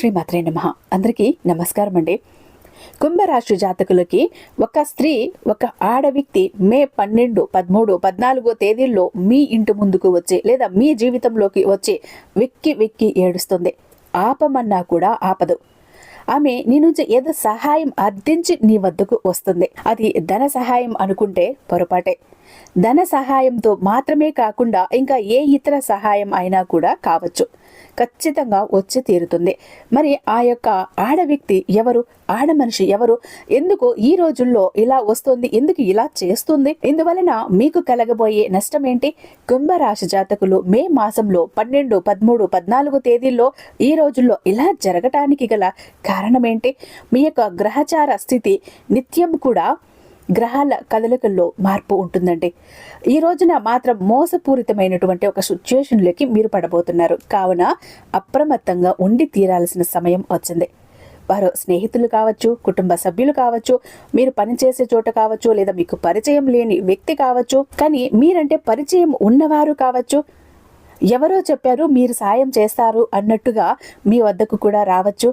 శ్రీమాత్రే నమః. అందరికీ నమస్కారం అండి. కుంభరాశి జాతకులకి ఒక స్త్రీ, ఒక ఆడ వ్యక్తి మే 12, 13, 14 తేదీల్లో మీ ఇంటి ముందుకు వచ్చి లేదా మీ జీవితంలోకి వచ్చి వెక్కి వెక్కి ఏడుస్తుంది. ఆపమన్నా కూడా ఆపదు. ఆమె నీ నుంచి ఏదో సహాయం అర్థించి నీ వద్దకు వస్తుంది. అది ధన సహాయం అనుకుంటే పొరపాటే. ధన సహాయంతో మాత్రమే కాకుండా ఇంకా ఏ ఇతర సహాయం అయినా కూడా కావచ్చు, ఖచ్చితంగా వచ్చి తీరుతుంది. మరి ఆ యొక్క ఆడ వ్యక్తి ఎవరు, ఆడ మనిషి ఎవరు, ఎందుకు ఈ రోజుల్లో ఇలా వస్తుంది, ఎందుకు ఇలా చేస్తుంది, ఇందువలన మీకు కలగబోయే నష్టం ఏంటి? కుంభరాశి జాతకులు మే మాసంలో 12, 13, 14 తేదీల్లో ఈ రోజుల్లో ఇలా జరగటానికి గల కారణం ఏంటి? మీ యొక్క గ్రహచార స్థితి నిత్యం కూడా గ్రహాల కదలికల్లో మార్పు ఉంటుందండి. ఈ రోజున మాత్రం మోసపూరితమైనటువంటి ఒక సిచ్యుయేషన్లోకి మీరు పడబోతున్నారు. కావున అప్రమత్తంగా ఉండి తీరాల్సిన సమయం వచ్చింది. వారు స్నేహితులు కావచ్చు, కుటుంబ సభ్యులు కావచ్చు, మీరు పనిచేసే చోట కావచ్చు, లేదా మీకు పరిచయం లేని వ్యక్తి కావచ్చు, కానీ మీరంటే పరిచయం ఉన్నవారు కావచ్చు. ఎవరో చెప్పారు మీరు సాయం చేస్తారు అన్నట్టుగా మీ వద్దకు కూడా రావచ్చు.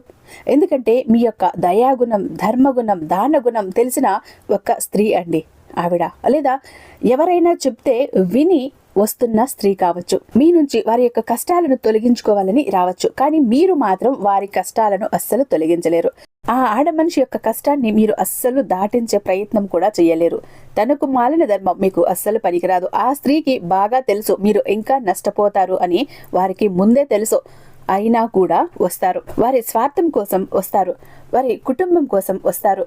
ఎందుకంటే మీ యొక్క దయాగుణం, ధర్మగుణం, దానగుణం తెలిసిన ఒక స్త్రీ అండి ఆవిడ. లేదా ఎవరైనా చెప్తే విని వస్తున్న స్త్రీ కావచ్చు. మీ నుంచి వారి యొక్క కష్టాలను తొలగించుకోవాలని రావచ్చు, కానీ మీరు మాత్రం వారి కష్టాలను అస్సలు తొలగించలేరు. ఆ ఆడ మనిషి యొక్క కష్టాన్ని మీరు అస్సలు దాటించే ప్రయత్నం కూడా చేయలేరు. తనకు మాలిన ధర్మం మీకు అస్సలు పనికిరాదు. ఆ స్త్రీకి బాగా తెలుసు మీరు ఇంకా నష్టపోతారు అని, వారికి ముందే తెలుసు. అయినా కూడా వస్తారు. వారి స్వార్థం కోసం వస్తారు, వారి కుటుంబం కోసం వస్తారు.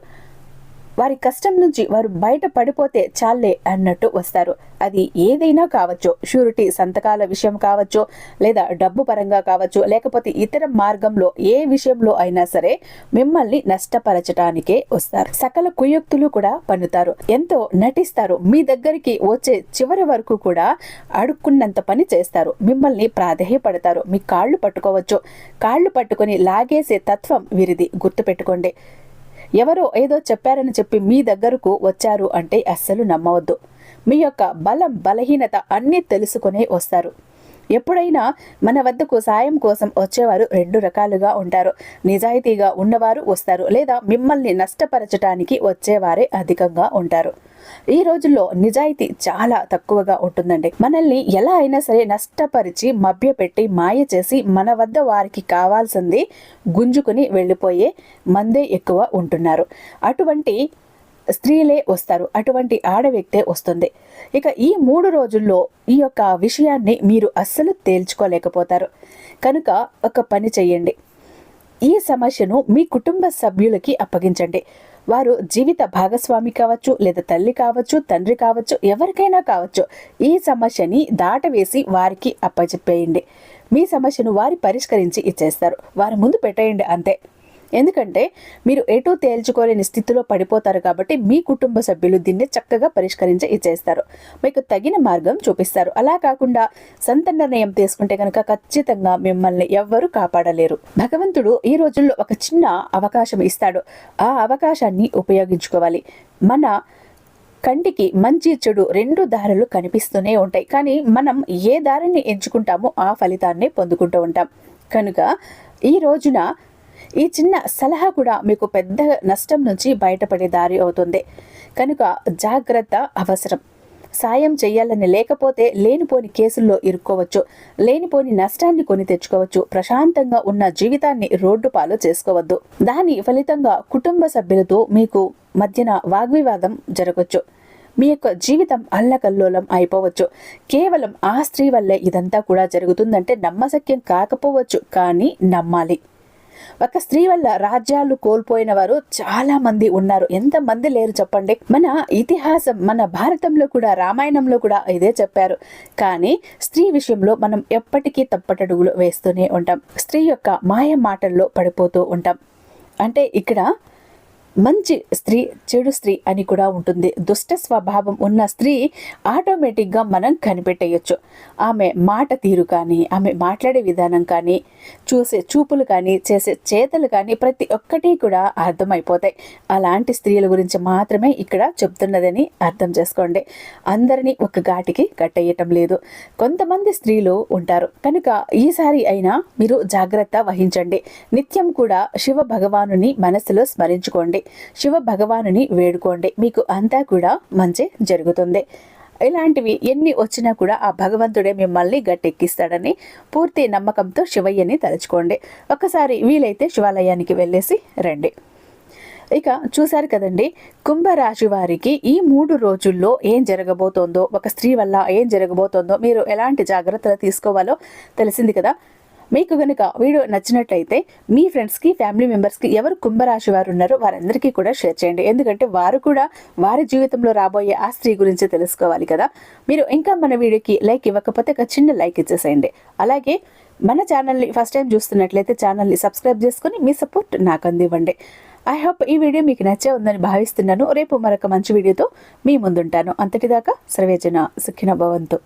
వారి కష్టం నుంచి వారు బయట పడిపోతే చాలే అన్నట్టు వస్తారు. అది ఏదైనా కావచ్చు, షూరిటీ సంతకాల విషయం కావచ్చు, లేదా డబ్బు పరంగా కావచ్చు, లేకపోతే ఇతర మార్గంలో ఏ విషయంలో అయినా సరే మిమ్మల్ని నష్టపరచడానికే వస్తారు. సకల కుయుక్తులు కూడా పన్నుతారు, ఎంతో నటిస్తారు. మీ దగ్గరికి వచ్చే చివరి వరకు కూడా అడుక్కున్నంత పని చేస్తారు. మిమ్మల్ని ప్రాధేయపడతారు. మీ కాళ్ళు పట్టుకోవచ్చు. కాళ్ళు పట్టుకొని లాగేసే తత్వం వీరిది, గుర్తుపెట్టుకోండి. ఎవరో ఏదో చెప్పారని చెప్పి మీ దగ్గరకు వచ్చారు అంటే అస్సలు నమ్మవద్దు. మీ యొక్క బలం, బలహీనత అన్నీ తెలుసుకునే వస్తారు. ఎప్పుడైనా మన వద్దకు సాయం కోసం వచ్చేవారు రెండు రకాలుగా ఉంటారు. నిజాయితీగా ఉన్నవారు వస్తారు, లేదా మిమ్మల్ని నష్టపరచడానికి వచ్చేవారే అధికంగా ఉంటారు. ఈ రోజుల్లో నిజాయితీ చాలా తక్కువగా ఉంటుందండి. మనల్ని ఎలా అయినా సరే నష్టపరిచి, మభ్యపెట్టి, మాయ చేసి మన వద్ద వారికి కావాల్సింది గుంజుకుని వెళ్ళిపోయే మందే ఎక్కువ ఉంటున్నారు. అటువంటి స్త్రీలే వస్తారు, అటువంటి ఆడ వ్యక్తే వస్తుంది. ఇక ఈ 3 రోజుల్లో ఈ యొక్క విషయాన్ని మీరు అస్సలు తేల్చుకోలేకపోతారు. కనుక ఒక పని చెయ్యండి. ఈ సమస్యను మీ కుటుంబ సభ్యులకి అప్పగించండి. వారు జీవిత భాగస్వామి కావచ్చు, లేదా తల్లి కావచ్చు, తండ్రి కావచ్చు, ఎవరికైనా కావచ్చు. ఈ సమస్యని దాటవేసి వారికి అప్పచెప్పేయండి. మీ సమస్యను వారి పరిష్కరించి ఇచ్చేస్తారు. వారి ముందు పెట్టేయండి అంతే. ఎందుకంటే మీరు ఎటూ తేల్చుకోలేని స్థితిలో పడిపోతారు కాబట్టి మీ కుటుంబ సభ్యులు దీన్ని చక్కగా పరిష్కరించి ఇచ్చేస్తారు. మీకు తగిన మార్గం చూపిస్తారు. అలా కాకుండా సొంత నిర్ణయం తీసుకుంటే కనుక ఖచ్చితంగా మిమ్మల్ని ఎవ్వరూ కాపాడలేరు. భగవంతుడు ఈ రోజుల్లో ఒక చిన్న అవకాశం ఇస్తాడు. ఆ అవకాశాన్ని ఉపయోగించుకోవాలి. మన కంటికి మంచి చెడు 2 దారులు కనిపిస్తూనే ఉంటాయి, కానీ మనం ఏ దారిని ఎంచుకుంటామో ఆ ఫలితాన్ని పొందుకుంటూ ఉంటాం. కనుక ఈ రోజున ఈ చిన్న సలహా కూడా మీకు పెద్ద నష్టం నుంచి బయటపడే దారి అవుతుంది. కనుక జాగ్రత్త అవసరం. సాయం చేయాలని లేకపోతే లేనిపోని కేసుల్లో ఇరుక్కోవచ్చు, లేనిపోని నష్టాన్ని కొని తెచ్చుకోవచ్చు. ప్రశాంతంగా ఉన్న జీవితాన్ని రోడ్డు పాలు చేసుకోవద్దు. దాని ఫలితంగా కుటుంబ సభ్యులతో మీకు మధ్యన వాగ్వివాదం జరగవచ్చు. మీ యొక్క జీవితం అల్లకల్లోలం అయిపోవచ్చు. కేవలం ఆ స్త్రీ వల్లే ఇదంతా కూడా జరుగుతుందంటే నమ్మశక్యం కాకపోవచ్చు, కానీ నమ్మాలి. ఒక స్త్రీ వల్ల రాజ్యాలు కోల్పోయిన వారు చాలా మంది ఉన్నారు. ఎంతమంది లేరు చెప్పండి? మన ఇతిహాసం, మన భారతంలో కూడా, రామాయణంలో కూడా ఇదే చెప్పారు. కానీ స్త్రీ విషయంలో మనం ఎప్పటికీ తప్పటడుగులు వేస్తూనే ఉంటాం. స్త్రీ యొక్క మాయ మాటల్లో పడిపోతూ ఉంటాం. అంటే ఇక్కడ మంచి స్త్రీ, చెడు స్త్రీ అని కూడా ఉంటుంది. దుష్ట స్వభావం ఉన్న స్త్రీ ఆటోమేటిక్గా మనం కనిపెట్టేయచ్చు. ఆమె మాట తీరు కానీ, ఆమె మాట్లాడే విధానం కానీ, చూసే చూపులు కానీ, చేసే చేతలు కానీ ప్రతి ఒక్కటి కూడా అర్థమైపోతాయి. అలాంటి స్త్రీల గురించి మాత్రమే ఇక్కడ చెప్తున్నదని అర్థం చేసుకోండి. అందరినీ ఒక ఘాటికి కట్టేయటం లేదు. కొంతమంది స్త్రీలు ఉంటారు కనుక ఈసారి అయినా మీరు జాగ్రత్త వహించండి. నిత్యం కూడా శివ భగవానుని మనసులో స్మరించుకోండి, శివ భగవానుని వేడుకోండి. మీకు అంతా కూడా మంచి జరుగుతుంది. ఇలాంటివి ఎన్ని వచ్చినా కూడా ఆ భగవంతుడే మిమ్మల్ని గట్టెక్కిస్తాడని పూర్తి నమ్మకంతో శివయ్యని తలుచుకోండి. ఒకసారి వీలైతే శివాలయానికి వెళ్ళేసి రండి. ఇక చూశారు కదండి, కుంభరాశి వారికి ఈ 3 రోజుల్లో ఏం జరగబోతోందో, ఒక స్త్రీ వల్ల ఏం జరగబోతోందో, మీరు ఎలాంటి జాగ్రత్తలు తీసుకోవాలో తెలిసింది కదా. మీకు కనుక వీడియో నచ్చినట్లయితే మీ ఫ్రెండ్స్కి, ఫ్యామిలీ మెంబర్స్కి ఎవరు కుంభరాశి వారు ఉన్నారో వారందరికీ కూడా షేర్ చేయండి. ఎందుకంటే వారు కూడా వారి జీవితంలో రాబోయే ఆ స్త్రీ గురించి తెలుసుకోవాలి కదా. మీరు ఇంకా మన వీడియోకి లైక్ ఇవ్వకపోతే ఒక చిన్న లైక్ ఇచ్చేసేయండి. అలాగే మన ఛానల్ని ఫస్ట్ టైం చూస్తున్నట్లయితే ఛానల్ని సబ్స్క్రైబ్ చేసుకుని మీ సపోర్ట్ నాకు అందివ్వండి. ఐ హోప్ ఈ వీడియో మీకు నచ్చే ఉందని భావిస్తున్నాను. రేపు మరొక మంచి వీడియోతో మీ ముందుంటాను. అంతటిదాకా సర్వేజన సుఖినో భవంతు.